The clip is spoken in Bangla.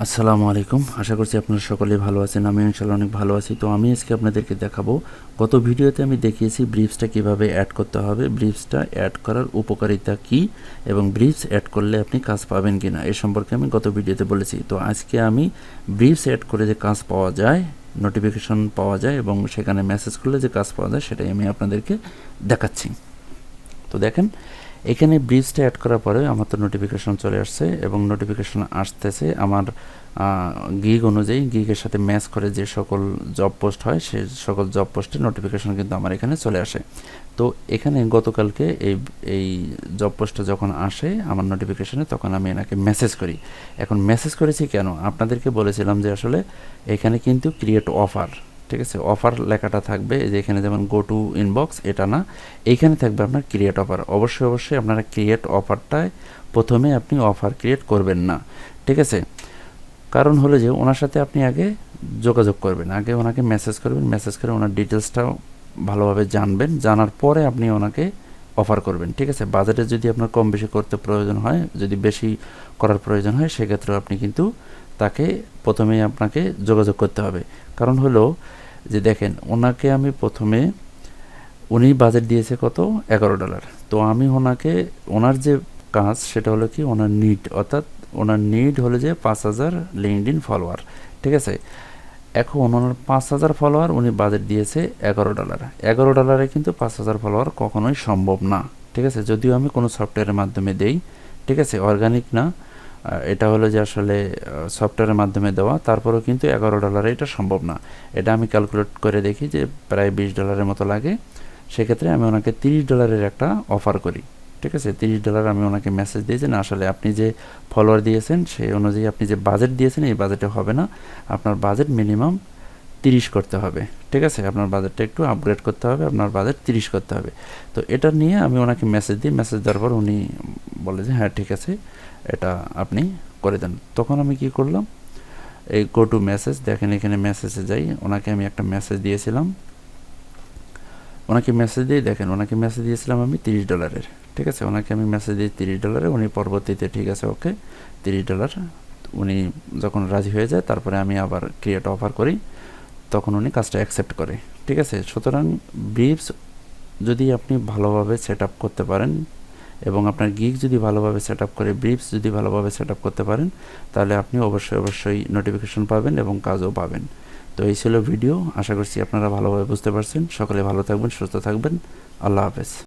আসসালামু আলাইকুম। আশা করছি আপনারা সকলেই ভালো আছেন। আমি ইনশাআল্লাহ অনেক ভালো আছি। তো আমি আজকে আপনাদেরকে দেখাবো, গত ভিডিওতে আমি দেখিয়েছি ব্রিফসটা কিভাবে অ্যাড করতে হবে, ব্রিফসটা অ্যাড করার উপকারিতা কি এবং ব্রিফস অ্যাড করলে আপনি কাজ পাবেন কিনা এ সম্পর্কে আমি গত ভিডিওতে বলেছি। তো আজকে আমি ব্রিফস অ্যাড করে যে কাজ পাওয়া যায়, নোটিফিকেশন পাওয়া যায় এবং সেখানে মেসেজ করলে যে কাজ পাওয়া যায় সেটাই আমি আপনাদেরকে দেখাচ্ছি। তো দেখেন, এখানে ব্রিজটা অ্যাড করার পরে আমার তো নোটিফিকেশন চলে আসছে এবং নোটিফিকেশন আসতেছে আমার গিগ অনুযায়ী, গিগের সাথে ম্যাচ করে যে সকল জব পোস্ট হয় সেই সকল জব পোস্টের নোটিফিকেশন কিন্তু আমার এখানে চলে আসে। তো এখানে গতকালকে এই জব পোস্টটা যখন আসে আমার নোটিফিকেশনে, তখন আমি এনাকে মেসেজ করি। এখন মেসেজ করেছি কেন, আপনাদেরকে বলেছিলাম যে আসলে এখানে কিন্তু ক্রিয়েট অফার, ঠিক আছে, অফার লেখাটা থাকবে যে এখানে যেমন গো টু ইনবক্স, এটা না, এইখানে থাকবে আপনার ক্রিয়েট অফার। অবশ্যই আপনারা ক্রিয়েট অফারটায় প্রথমে আপনি অফার ক্রিয়েট করবেন না, ঠিক আছে। কারণ হলো যে ওনার সাথে আপনি আগে যোগাযোগ করবেন, আগে ওনাকে মেসেজ করবেন, মেসেজ করে ওনার ডিটেলসটাও ভালোভাবে জানবেন, জানার পরে আপনি ওনাকে অফার করবেন, ঠিক আছে। বাজেটে যদি আপনার কম বেশি করতে প্রয়োজন হয়, যদি বেশি করার প্রয়োজন হয়, সেক্ষেত্রে আপনি কিন্তু তাকে প্রথমেই আপনাকে যোগাযোগ করতে হবে। কারণ হলো যে দেখেন, ওনাকে আমি প্রথমে, উনি বাজেট দিয়েছে কত, $11। তো আমি ওনাকে, ওনার যে কাজ সেটা হলো কি, ওনার নিড, অর্থাৎ ওনার নিড হলো যে 5,000 লিঙ্কডইন ফলোয়ার, ঠিক আছে। এখন ওনার 5,000 ফলোয়ার, উনি বাজেট দিয়েছে $11। $11 কিন্তু 5,000 ফলোয়ার কখনোই সম্ভব না, ঠিক আছে। যদিও আমি কোনো সফটওয়্যারের মাধ্যমে দেই, ঠিক আছে, অর্গানিক না, এটা হলো যে আসলে সফটওয়্যারের মাধ্যমে দেওয়া, তারপরেও কিন্তু $11 এটা সম্ভব না। এটা আমি ক্যালকুলেট করে দেখি যে প্রায় $20 মতো লাগে। সেক্ষেত্রে আমি ওনাকে $30 একটা অফার করি, ঠিক আছে। $30 আমি ওনাকে মেসেজ দিয়েছি, না আসলে আপনি যে ফলোয়ার দিয়েছেন সেই অনুযায়ী আপনি যে বাজেট দিয়েছেন এই বাজেটে হবে না, আপনার বাজেট মিনিমাম 30 করতে হবে, ঠিক আছে। আপনার বাজেটটা একটু আপগ্রেড করতে হবে, আপনার বাজেট 30 করতে হবে। তো এটা নিয়ে আমি ওনাকে মেসেজ দিই, মেসেজ দেওয়ার পর উনি বলে যে হ্যাঁ ঠিক আছে, এটা আপনি করে দেন। তখন আমি কি করলাম, এই গো টু মেসেজ, দেখেন এখানে মেসেজে যাই, ওনাকে আমি একটা মেসেজ দিয়েছিলাম, ওনাকে মেসেজ দিয়ে দেখেন, ওনাকে মেসেজ দিয়েছিলাম আমি $30, ঠিক আছে। ওনাকে আমি মেসেজ দিই $30, উনি পরবর্তীতে ঠিক আছে ওকে $30, উনি যখন রাজি হয়ে যায় তারপরে আমি আবার ক্রিয়েট অফার করি, তখন উনি কাজটা অ্যাকসেপ্ট করে, ঠিক আছে। সুতরাং ব্রিফস যদি আপনি ভালোভাবে সেট আপ করতে পারেন এবং আপনার গিগ যদি ভালোভাবে সেট আপ করে, ব্রিফস যদি ভালোভাবে সেট আপ করতে পারেন, তাহলে আপনি অবশ্যই নোটিফিকেশন পাবেন এবং কাজও পাবেন। তো এই ছিল ভিডিও, আশা করছি আপনারা ভালোভাবে বুঝতে পারছেন। সকলে ভালো থাকবেন, সুস্থ থাকবেন, আল্লাহ হাফেজ।